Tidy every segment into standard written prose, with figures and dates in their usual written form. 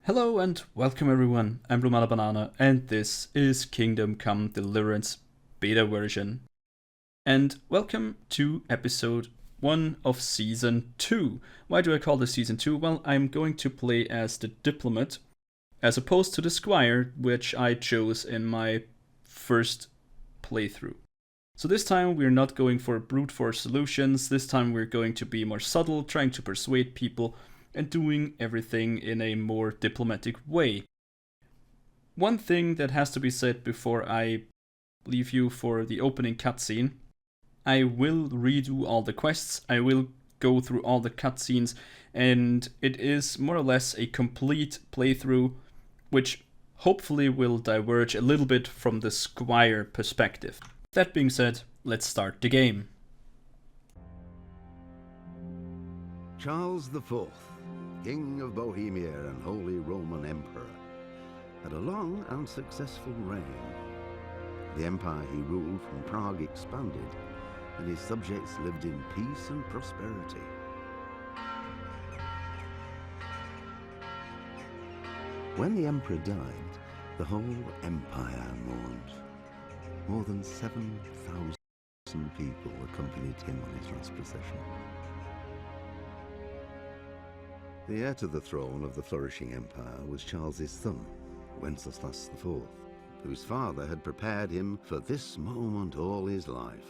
Hello and welcome everyone, I'm Banana and this is Kingdom Come Deliverance beta version. And welcome to episode 1 of season 2. Why do I call this season 2? Well, I'm going to play as the diplomat as opposed to the squire, which I chose in my first playthrough. So this time we're not going for brute force solutions, this time we're going to be more subtle, trying to persuade people and doing everything in a more diplomatic way. One thing that has to be said before I leave you for the opening cutscene: I will redo all the quests, I will go through all the cutscenes, and it is more or less a complete playthrough, which hopefully will diverge a little bit from the squire perspective. That being said, let's start the game. Charles IV, King of Bohemia and Holy Roman Emperor, had a long and successful reign. The empire he ruled from Prague expanded, and his subjects lived in peace and prosperity. When the emperor died, the whole empire mourned. More than 7,000 people accompanied him on his last procession. The heir to the throne of the flourishing empire was Charles's son, Wenceslas IV, whose father had prepared him for this moment all his life.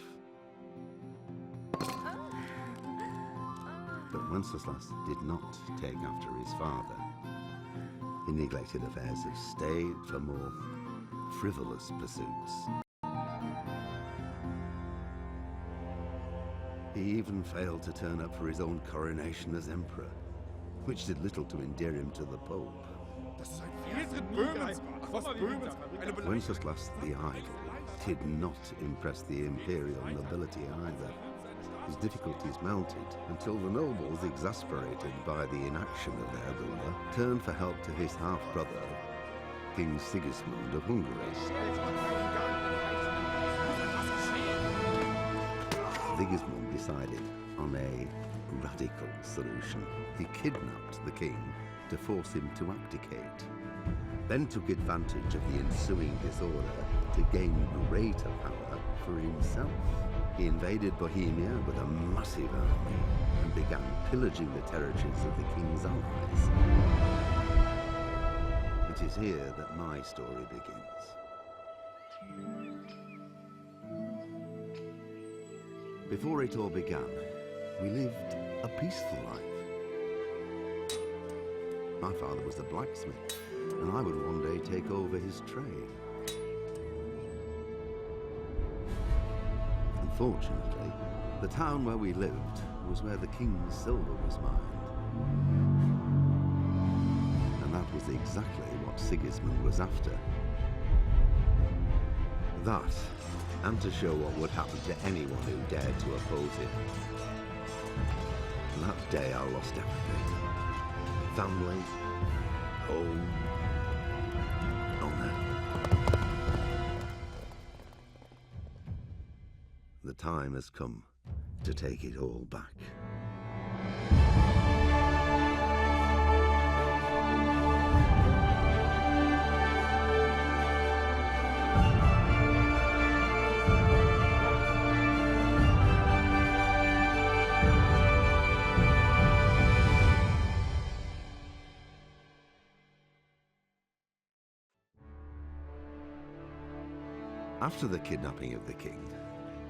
But Wenceslas did not take after his father. He neglected affairs of state for more frivolous pursuits. He even failed to turn up for his own coronation as emperor, which did little to endear him to the Pope. Wenceslas the Idle did not impress the imperial nobility either. His difficulties mounted until the nobles, exasperated by the inaction of their ruler, turned for help to his half-brother, King Sigismund of Hungary. Sigismund decided on a radical solution. He kidnapped the king to force him to abdicate, then took advantage of the ensuing disorder to gain greater power for himself. He invaded Bohemia with a massive army and began pillaging the territories of the king's allies. It is here that my story begins. Before it all began, we lived a peaceful life. My father was a blacksmith, and I would one day take over his trade. Unfortunately, the town where we lived was where the king's silver was mined. And that was exactly what Sigismund was after. That, and to show what would happen to anyone who dared to oppose him. And that day I lost everything. Family, home, honor. The time has come to take it all back. After the kidnapping of the king,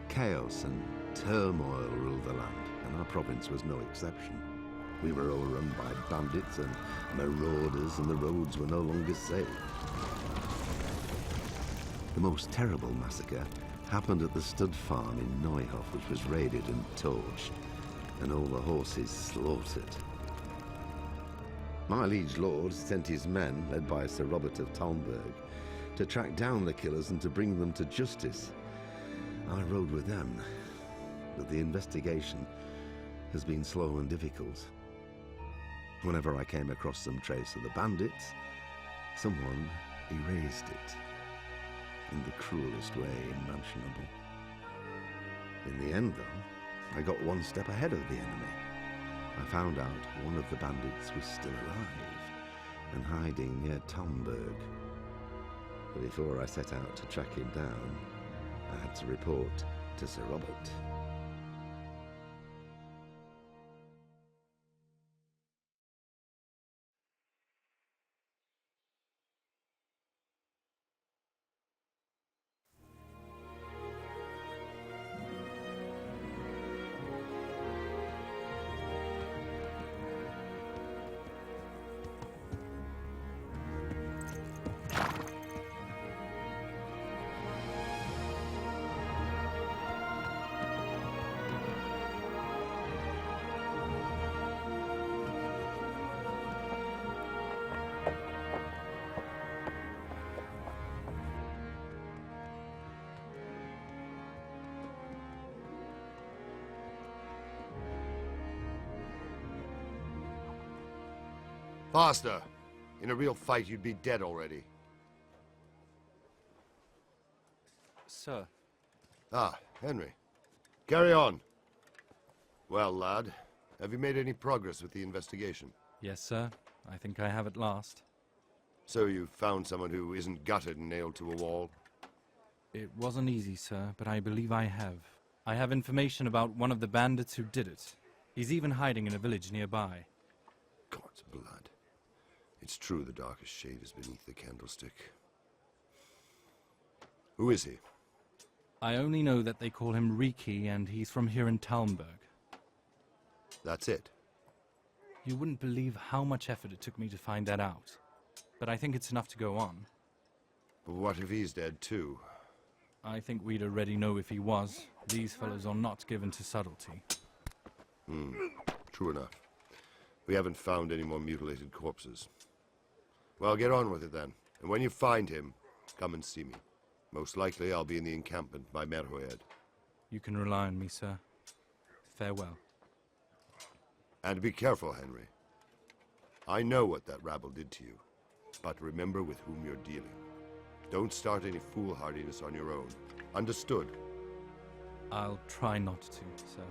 chaos and turmoil ruled the land, and our province was no exception. We were overrun by bandits and marauders, and the roads were no longer safe. The most terrible massacre happened at the stud farm in Neuhof, which was raided and torched, and all the horses slaughtered. My liege lord sent his men, led by Sir Robert of Talmberg, to track down the killers and to bring them to justice. I rode with them, but the investigation has been slow and difficult. Whenever I came across some trace of the bandits, someone erased it in the cruelest way imaginable. In the end, though, I got one step ahead of the enemy. I found out one of the bandits was still alive, and hiding near Talmberg. But before I set out to track him down, I had to report to Sir Robert. Faster! In a real fight, you'd be dead already. Sir. Ah, Henry. Carry on. Well, lad, have you made any progress with the investigation? Yes, sir. I think I have at last. So you've found someone who isn't gutted and nailed to a wall? It wasn't easy, sir, but I believe I have. I have information about one of the bandits who did it. He's even hiding in a village nearby. God's blood. It's true the darkest shade is beneath the candlestick. Who is he? I only know that they call him Riki, and he's from here in Talmberg. That's it? You wouldn't believe how much effort it took me to find that out. But I think it's enough to go on. But what if he's dead too? I think we'd already know if he was. These fellows are not given to subtlety. True enough. We haven't found any more mutilated corpses. Well, get on with it then. And when you find him, come and see me. Most likely I'll be in the encampment by Merhoed. You can rely on me, sir. Farewell. And be careful, Henry. I know what that rabble did to you. But remember with whom you're dealing. Don't start any foolhardiness on your own. Understood? I'll try not to, sir.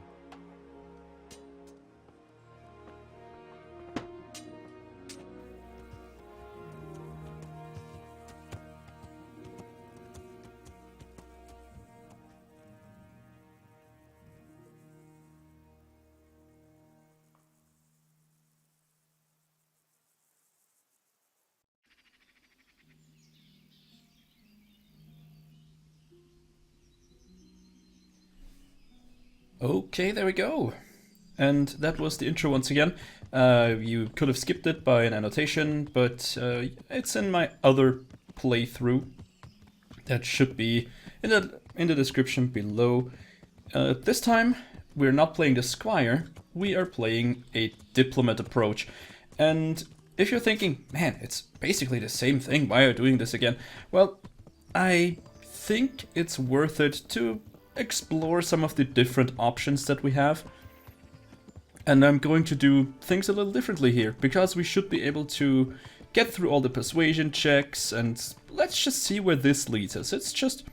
Okay, there we go. And that was the intro once again. You could have skipped it by an annotation, but it's in my other playthrough. That should be in the description below. This time, we're not playing the Squire, we are playing a diplomat approach. And if you're thinking, man, it's basically the same thing, why are you doing this again? Well, I think it's worth it to explore some of the different options that we have. And I'm going to do things a little differently here, because we should be able to get through all the persuasion checks, and let's just see where this leads us. It's just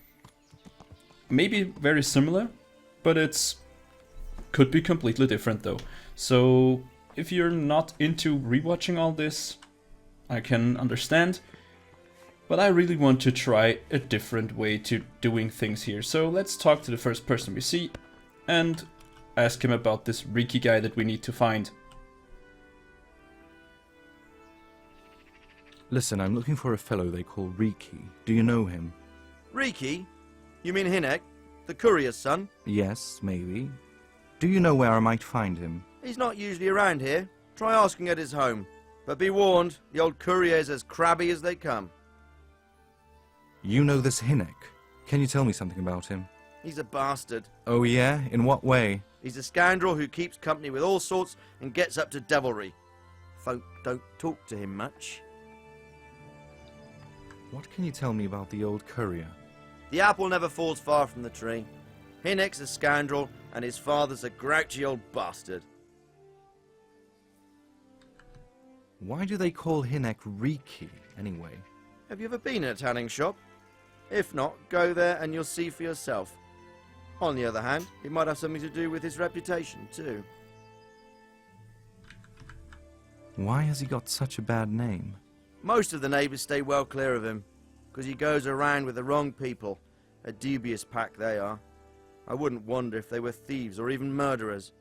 maybe very similar, but it's could be completely different though. So if you're not into rewatching all this, I can understand. But I really want to try a different way to doing things here. So let's talk to the first person we see and ask him about this Riki guy that we need to find. Listen, I'm looking for a fellow they call Riki. Do you know him? Riki? You mean Hinek, the courier's son? Yes, maybe. Do you know where I might find him? He's not usually around here. Try asking at his home. But be warned, the old courier is as crabby as they come. You know this Hinek. Can you tell me something about him? He's a bastard. Oh yeah? In what way? He's a scoundrel who keeps company with all sorts and gets up to devilry. Folk don't talk to him much. What can you tell me about the old courier? The apple never falls far from the tree. Hinek's a scoundrel and his father's a grouchy old bastard. Why do they call Hinek Riki, anyway? Have you ever been in a tanning shop? If not, go there and you'll see for yourself. On the other hand, it might have something to do with his reputation, too. Why has he got such a bad name? Most of the neighbours stay well clear of him, because he goes around with the wrong people. A dubious pack they are. I wouldn't wonder if they were thieves or even murderers.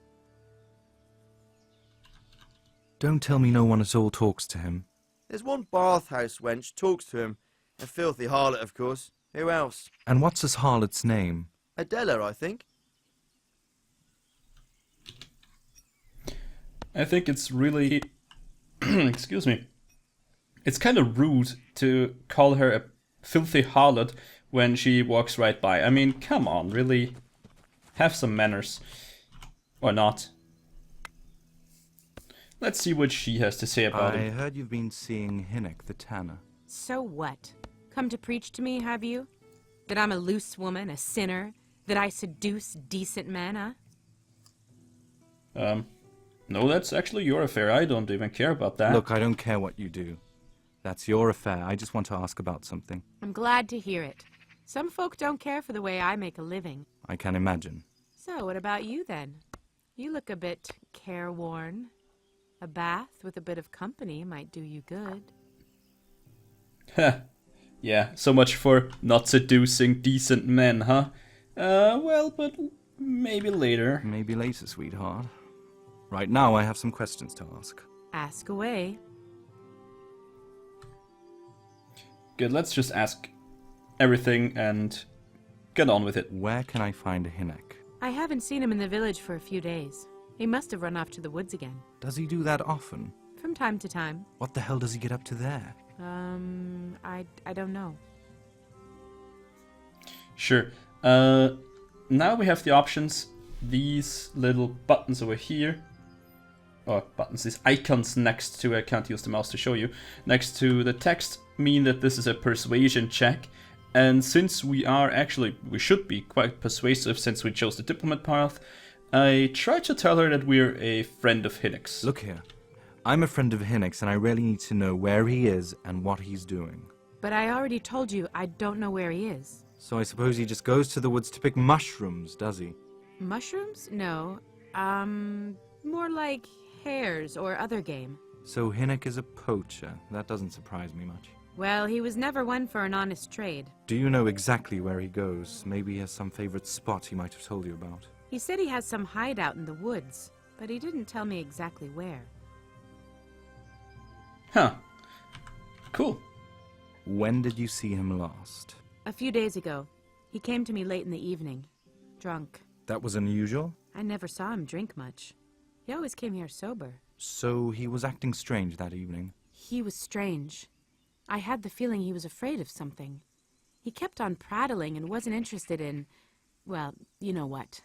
Don't tell me no one at all talks to him. There's one bathhouse wench talks to him. A filthy harlot, of course. Who else? And what's this harlot's name? Adela, I think. I think it's really... excuse me. It's kind of rude to call her a filthy harlot when she walks right by. I mean, come on, really? Have some manners. Or not. Let's see what she has to say about I it. heard you've been seeing Hinnock the tanner. So what? Come to preach to me, have you? That I'm a loose woman, a sinner? That I seduce decent men, huh? No, that's actually your affair. I don't even care about that. Look, I don't care what you do. That's your affair. I just want to ask about something. I'm glad to hear it. Some folk don't care for the way I make a living. I can imagine. So what about you, then? You look a bit careworn. A bath with a bit of company might do you good. Heh. Yeah, so much for not seducing decent men, huh? Well, but maybe later. Maybe later, sweetheart. Right now, I have some questions to ask. Ask away. Good, let's just ask everything and get on with it. Where can I find Hinnock? I haven't seen him in the village for a few days. He must have run off to the woods again. Does he do that often? From time to time. What the hell does he get up to there? I don't know. Sure. Now we have the options. These little buttons over here. Or buttons, these icons next to, I can't use the mouse to show you, next to the text mean that this is a persuasion check. And since we should be quite persuasive since we chose the diplomat path, I tried to tell her that we're a friend of Hinnock's. Look here. I'm a friend of Hinnock's and I really need to know where he is and what he's doing. But I already told you I don't know where he is. So I suppose he just goes to the woods to pick mushrooms, does he? Mushrooms? No. More like hares or other game. So Hinnock is a poacher. That doesn't surprise me much. Well, he was never one for an honest trade. Do you know exactly where he goes? Maybe he has some favorite spot he might have told you about. He said he has some hideout in the woods, but he didn't tell me exactly where. Huh. Cool. When did you see him last? A few days ago. He came to me late in the evening. Drunk. That was unusual? I never saw him drink much. He always came here sober. So he was acting strange that evening? He was strange. I had the feeling he was afraid of something. He kept on prattling and wasn't interested in, well, you know what.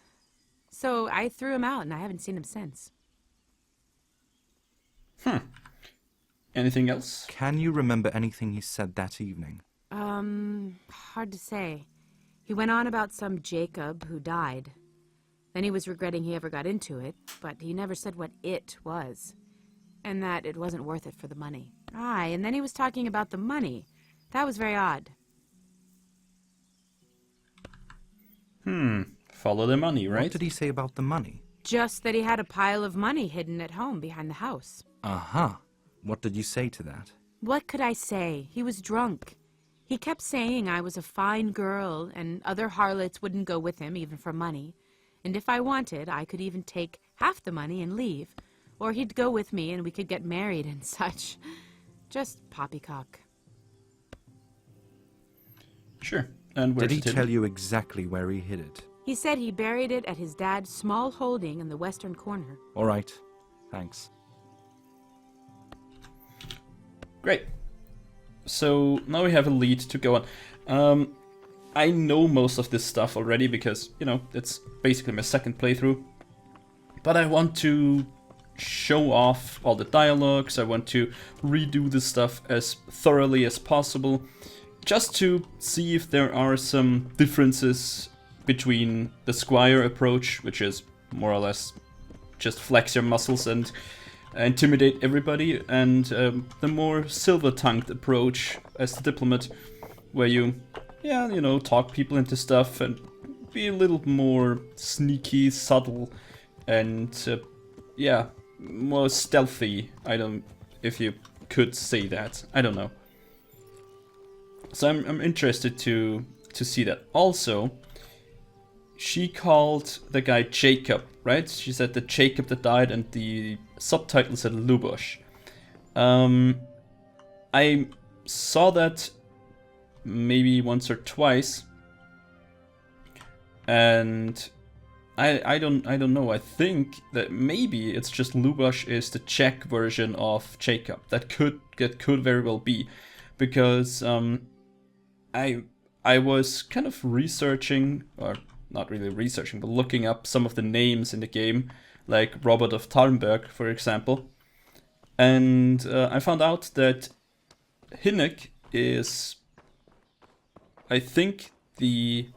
So I threw him out and I haven't seen him since. Anything else? Can you remember anything he said that evening? Hard to say. He went on about some Jacob who died. Then he was regretting he ever got into it, but he never said what it was. And that it wasn't worth it for the money. Aye, and then he was talking about the money. That was very odd. Follow the money, right? What did he say about the money? Just that he had a pile of money hidden at home behind the house. Uh-huh. What did you say to that? What could I say? He was drunk. He kept saying I was a fine girl, and other harlots wouldn't go with him, even for money. And if I wanted, I could even take half the money and leave. Or he'd go with me and we could get married and such. Just poppycock. Sure. And where's Did he it hidden? tell you exactly where he hid it? He said he buried it at his dad's small holding in the western corner. All right. Thanks. Great. So now we have a lead to go on. I know most of this stuff already because, you know, it's basically my second playthrough. But I want to show off all the dialogues. I want to redo this stuff as thoroughly as possible. Just to see if there are some differences between the Squire approach, which is more or less just flex your muscles and intimidate everybody, and the more silver-tongued approach as the diplomat, where you, talk people into stuff and be a little more sneaky, subtle, and more stealthy. If you could say that. I don't know. So I'm interested to see that. Also, she called the guy Jacob, right? She said that Jacob that died, and the subtitle said Lubosh. I saw that maybe once or twice, and I don't know. I think that maybe it's just Lubosh is the Czech version of Jacob. That could very well be, because I was kind of researching, or not really researching, but looking up some of the names in the game, like Robert of Talmberg, for example, and I found out that Hinek is, I think, the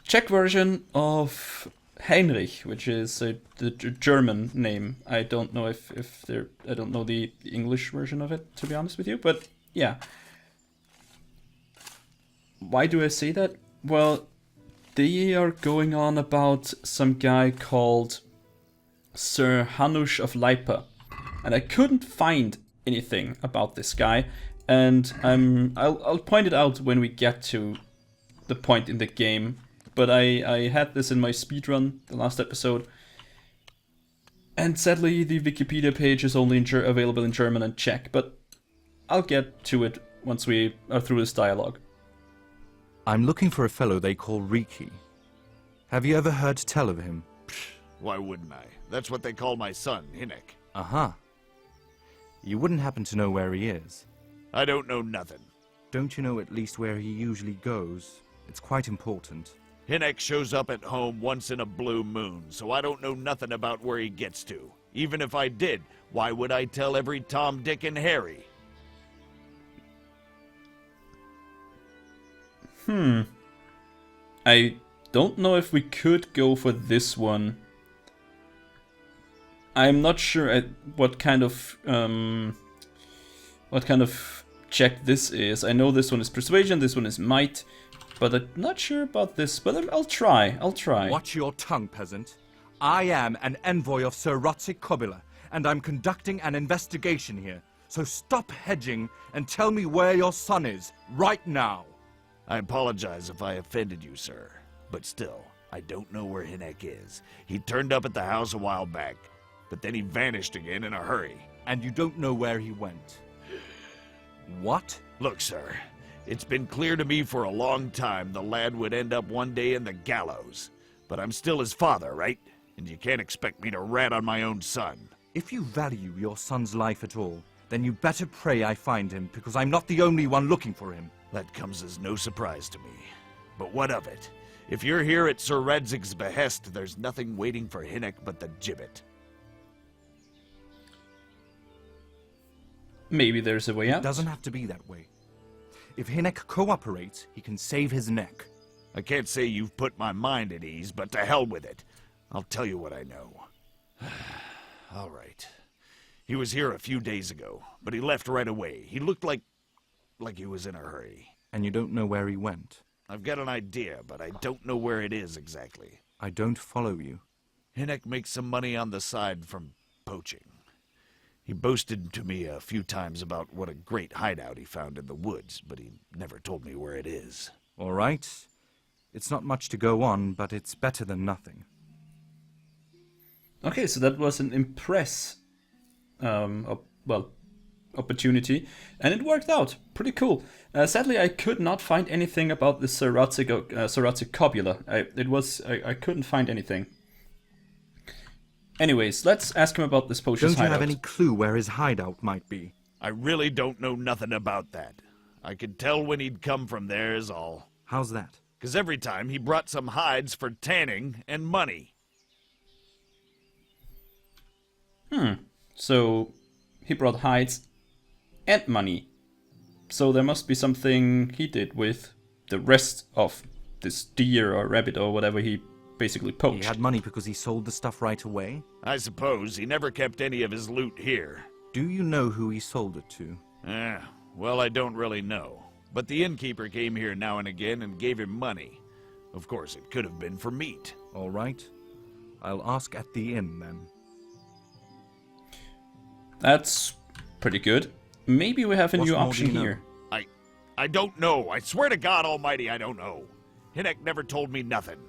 Czech version of Heinrich, which is the German name. I don't know if I don't know the English version of it, to be honest with you, but yeah. Why do I say that? Well, they are going on about some guy called Sir Hanush of Lipa, and I couldn't find anything about this guy, and I'll point it out when we get to the point in the game. But I had this in my speedrun, the last episode, and sadly the Wikipedia page is only available in German and Czech, but I'll get to it once we are through this dialogue. I'm looking for a fellow they call Riki. Have you ever heard tell of him? Why wouldn't I? That's what they call my son, Hinek. Uh-huh. You wouldn't happen to know where he is? I don't know nothing. Don't you know at least where he usually goes? It's quite important. Hinek shows up at home once in a blue moon, so I don't know nothing about where he gets to. Even if I did, why would I tell every Tom, Dick, and Harry? I don't know if we could go for this one. I'm not sure what kind of check this is. I know this one is persuasion, this one is might, but I'm not sure about this. But I'll try. Watch your tongue, peasant. I am an envoy of Sir Rotzik Kobila, and I'm conducting an investigation here. So stop hedging and tell me where your son is, right now. I apologize if I offended you, sir. But still, I don't know where Hinek is. He turned up at the house a while back, but then he vanished again in a hurry. And you don't know where he went? What? Look, sir, it's been clear to me for a long time the lad would end up one day in the gallows. But I'm still his father, right? And you can't expect me to rat on my own son. If you value your son's life at all, then you better pray I find him, because I'm not the only one looking for him. That comes as no surprise to me. But what of it? If you're here at Sir Radzig's behest, there's nothing waiting for Hinek but the gibbet. Maybe there's a way out. It doesn't have to be that way. If Hinek cooperates, he can save his neck. I can't say you've put my mind at ease, but to hell with it. I'll tell you what I know. All right. He was here a few days ago, but he left right away. He looked like he was in a hurry. And you don't know where he went? I've got an idea, but I don't know where it is exactly. I don't follow you. Hinek makes some money on the side from poaching. He boasted to me a few times about what a great hideout he found in the woods, but he never told me where it is. All right. It's not much to go on, but it's better than nothing. Okay, so that was an impress opportunity, and it worked out. Pretty cool. Sadly, I could not find anything about the Sir Rotzik Kobila. I couldn't find anything. Anyways, let's ask him about this potion's hideout. Don't you have any clue where his hideout might be? I really don't know nothing about that. I could tell when he'd come from there is all. How's that? 'Cause every time he brought some hides for tanning and money. So he brought hides and money. So there must be something he did with the rest of this deer or rabbit or whatever he basically poached. He had money because he sold the stuff right away? I suppose he never kept any of his loot here. Do you know who he sold it to? Well, I don't really know. But the innkeeper came here now and again and gave him money. Of course, it could have been for meat. All right. I'll ask at the inn, then. That's pretty good. maybe we have a What new more do option you know? here. I don't know. I swear to God Almighty, I don't know. Hinek never told me nothing.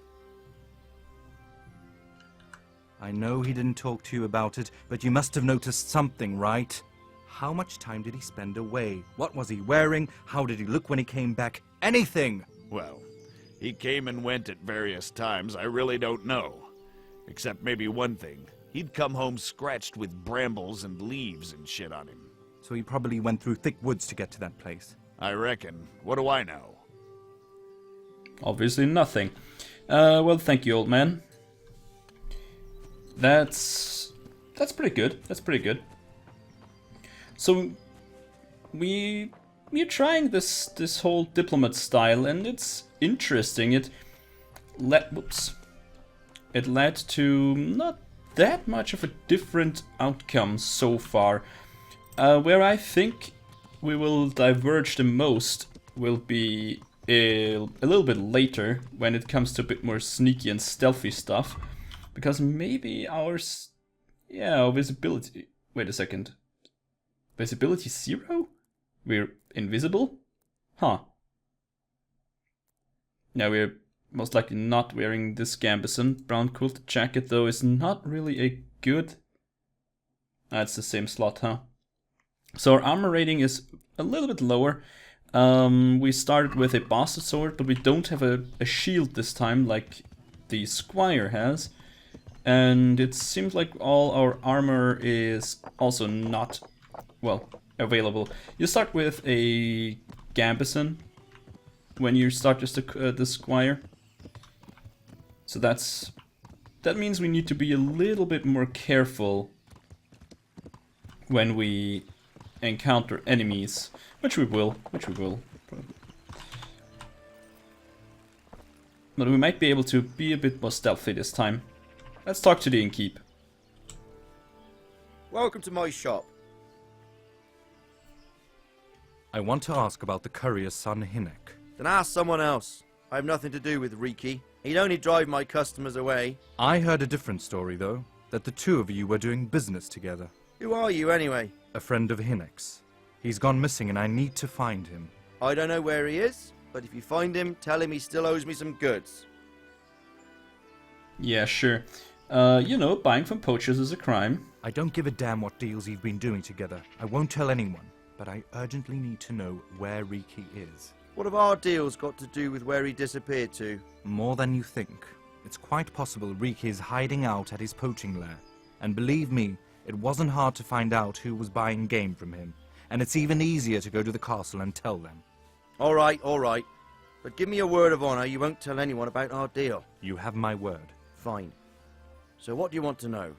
I know he didn't talk to you about it, but you must have noticed something, right? How much time did he spend away? What was he wearing? How did he look when he came back? Anything! Well, he came and went at various times. I really don't know. Except maybe one thing. He'd come home scratched with brambles and leaves and shit on him. So he probably went through thick woods to get to that place. I reckon. What do I know? Obviously nothing. Well, thank you, old man. That's pretty good. That's pretty good. So we're trying this whole diplomat style, and it's interesting. It led to not that much of a different outcome so far. Where I think we will diverge the most will be a little bit later, when it comes to a bit more sneaky and stealthy stuff. Because maybe our visibility... Wait a second. Visibility 0? We're invisible? Huh. Now we're most likely not wearing this gambesson. Brown quilted jacket, though, is not really a good... it's the same slot, huh? So our armor rating is a little bit lower. We started with a bastard sword, but we don't have a shield this time like the squire has. And it seems like all our armor is also not, well, available. You start with a gambesson when you start just the squire. So that means we need to be a little bit more careful when we encounter enemies, which we will probably. But we might be able to be a bit more stealthy this time. Let's talk to the innkeep. Welcome to my shop. I want to ask about the courier's son, Hinek. Then ask someone else. I have nothing to do with Riki. He'd only drive my customers away. I heard a different story, though, that the two of you were doing business together. Who are you, anyway? A friend of Hinek's. He's gone missing and I need to find him. I don't know where he is, but if you find him, tell him he still owes me some goods. Yeah, sure. You know, buying from poachers is a crime. I don't give a damn what deals you've been doing together. I won't tell anyone, but I urgently need to know where Riki is. What have our deals got to do with where he disappeared to? More than you think. It's quite possible Riki is hiding out at his poaching lair. And believe me, it wasn't hard to find out who was buying game from him. And it's even easier to go to the castle and tell them. All right. But give me a word of honor you won't tell anyone about our deal. You have my word. Fine. So what do you want to know?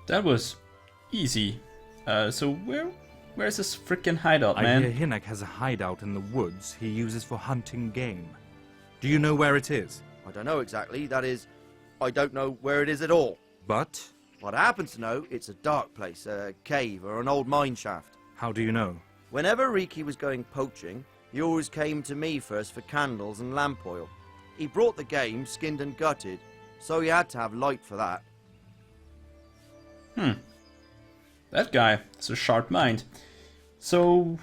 That was easy. So where's this frickin' hideout, man? I hear Hinek has a hideout in the woods he uses for hunting game. Do you know where it is? I don't know exactly. That is, I don't know where it is at all. But What I happen to know, it's a dark place, a cave or an old mine shaft. how do you know? Whenever Riki was going poaching, he always came to me first for candles and lamp oil. He brought the game skinned and gutted, so he had to have light for that. That guy has a sharp mind. So,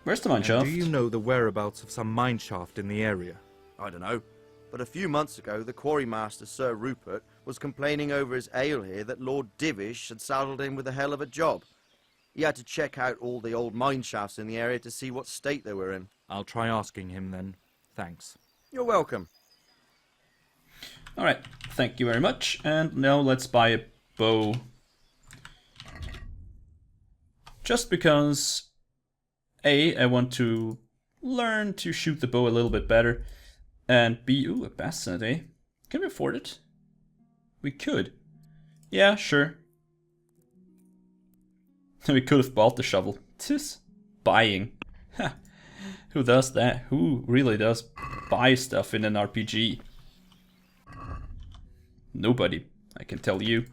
where's the mine And shaft? do you know the whereabouts of some mine shaft in the area? I don't know. But a few months ago, the quarrymaster, Sir Rupert, was complaining over his ale here that Lord Divish had saddled him with a hell of a job. He had to check out all the old mine shafts in the area to see what state they were in. I'll try asking him then. Thanks. You're welcome. Alright, thank you very much. And now let's buy a bow. Just because A, I want to learn to shoot the bow a little bit better. And B, ooh, a basset, eh? Can we afford it? We could. Yeah, sure. We could have bought the shovel. Tis buying. Ha. Who does that? Who really does buy stuff in an RPG? Nobody, I can tell you.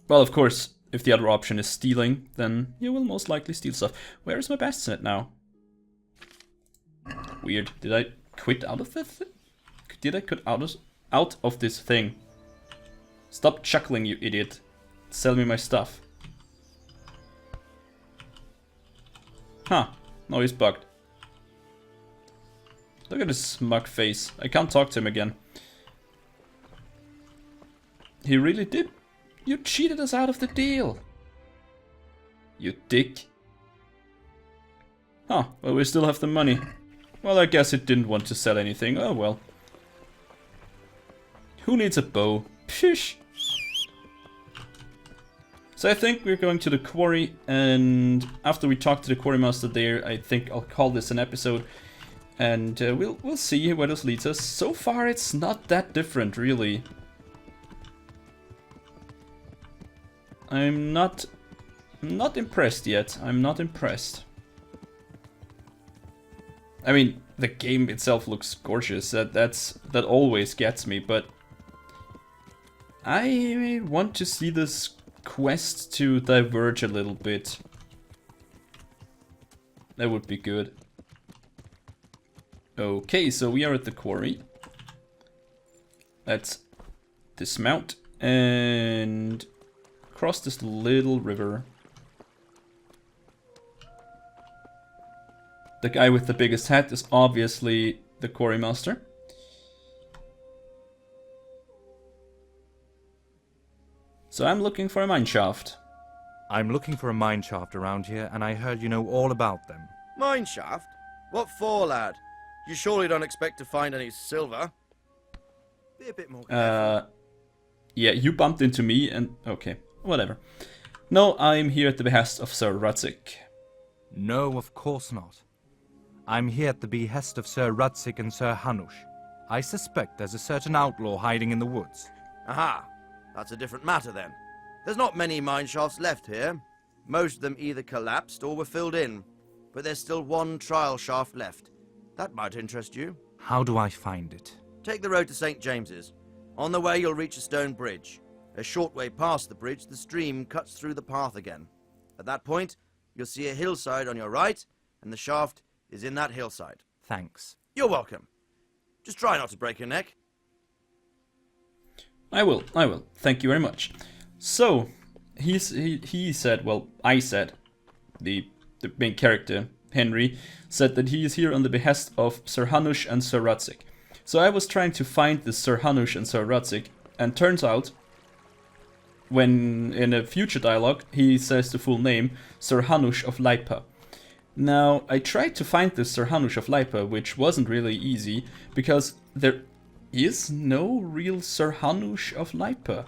Well, of course, if the other option is stealing, then you will most likely steal stuff. Where is my basset now? Weird. Did I quit out of this? Did I quit out of this thing? Stop chuckling, you idiot. Sell me my stuff. Huh. No, he's bugged. Look at his smug face. I can't talk to him again. He really did. You cheated us out of the deal. You dick. Huh, well, we still have the money. Well, I guess it didn't want to sell anything. Oh well. Who needs a bow? Psh. So I think we're going to the quarry, and after we talk to the quarrymaster there, I think I'll call this an episode. And we'll see where this leads us. So far, it's not that different, really. I'm not impressed yet. I'm not impressed. I mean, the game itself looks gorgeous. That always gets me, but I want to see this quest to diverge a little bit. That would be good. Okay, so we are at the quarry. Let's dismount and cross this little river. The guy with the biggest hat is obviously the quarrymaster. So I'm looking for a mine shaft. I'm looking for a mine shaft around here, and I heard you know all about them. Mine shaft? What for, lad? You surely don't expect to find any silver. Be a bit more careful. Yeah, you bumped into me and... okay, whatever. No, I'm here at the behest of Sir Rudzik. No, of course not. I'm here at the behest of Sir Rudzik and Sir Hanush. I suspect there's a certain outlaw hiding in the woods. Aha! That's a different matter then. There's not many mine shafts left here. Most of them either collapsed or were filled in. But there's still one trial shaft left. That might interest you. How do I find it? Take the road to St. James's. On the way you'll reach a stone bridge. A short way past the bridge, the stream cuts through the path again. At that point, you'll see a hillside on your right, and the shaft is in that hillside. Thanks. You're welcome. Just try not to break your neck. I will. Thank you very much. So, he said, well, I said, the main character, Henry, said that he is here on the behest of Sir Hanush and Sir Rudzik. So I was trying to find this Sir Hanush and Sir Rudzik, and turns out, when in a future dialogue, he says the full name, Sir Hanush of Leipa. Now, I tried to find this Sir Hanush of Leipa, which wasn't really easy, because there is no real Sir Hanush of Leipa.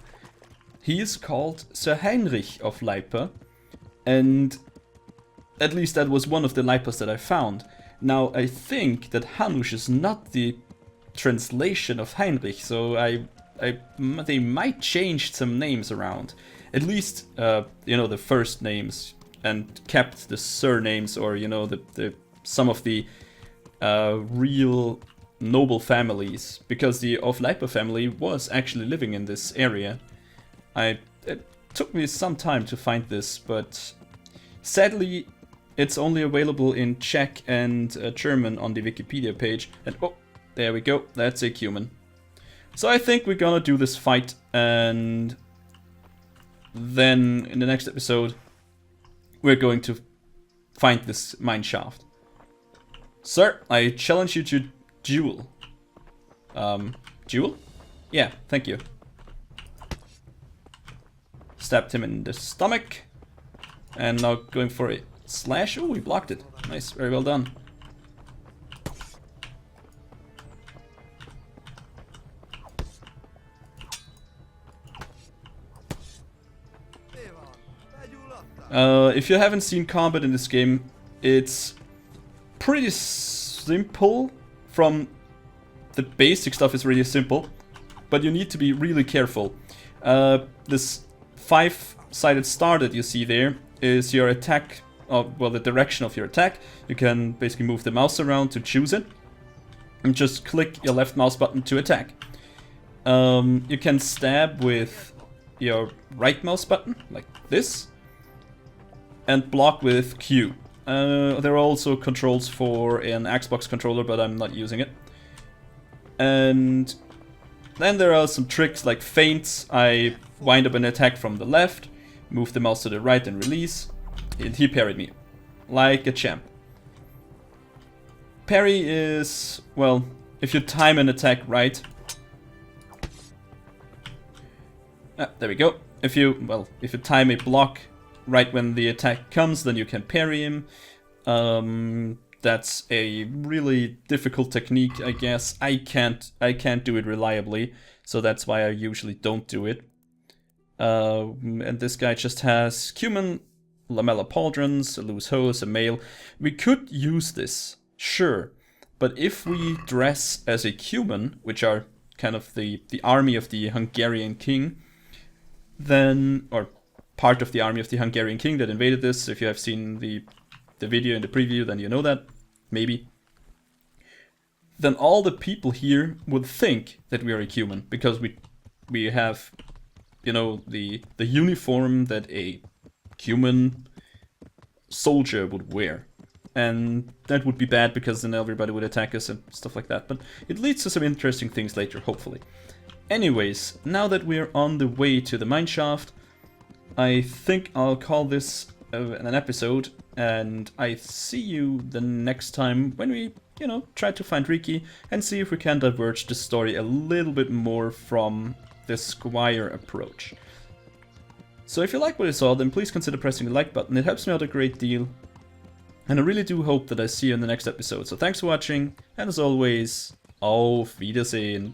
He is called Sir Heinrich of Leipa, and at least that was one of the Leipas that I found. Now, I think that Hanush is not the translation of Heinrich, so they might change some names around. At least, the first names, and kept the surnames, or, some of the real noble families, because the of Leipa family was actually living in this area. It took me some time to find this, but sadly it's only available in Czech and German on the Wikipedia page, and oh, there we go, that's a human. So I think we're gonna do this fight, and then in the next episode we're going to find this mine shaft. Sir, I challenge you to duel. Duel? Yeah, thank you. Stabbed him in the stomach. And now going for a slash. Oh, he blocked it. Nice, very well done. If you haven't seen combat in this game, it's pretty simple. From the basic stuff is really simple, but you need to be really careful. This 5-sided star that you see there is your attack, well, the direction of your attack. You can basically move the mouse around to choose it, and just click your left mouse button to attack. You can stab with your right mouse button, like this, and block with Q. There are also controls for an Xbox controller, but I'm not using it. And then there are some tricks like feints. I wind up an attack from the left, move the mouse to the right and release, and he parried me. Like a champ. parry is, well, if you time an attack right. There we go. If you time a block right when the attack comes, then you can parry him. That's a really difficult technique, I guess. I can't do it reliably, so that's why I usually don't do it. And this guy just has cumin, lamella pauldrons, a loose hose, a mail. We could use this, sure, but if we dress as a cumin, which are kind of the army of the Hungarian king, then, or part of the army of the Hungarian king that invaded this, if you have seen the video in the preview, then you know that, maybe. Then all the people here would think that we are a cumin, because we have, you know, the uniform that a cumin soldier would wear. And that would be bad, because then everybody would attack us and stuff like that. But it leads to some interesting things later, hopefully. Anyways, now that we're on the way to the mineshaft, I think I'll call this an episode, and I see you the next time when we, you know, try to find Riki and see if we can diverge the story a little bit more from the Squire approach. So if you like what you saw, then please consider pressing the like button. It helps me out a great deal, and I really do hope that I see you in the next episode. So thanks for watching, and as always, auf Wiedersehen.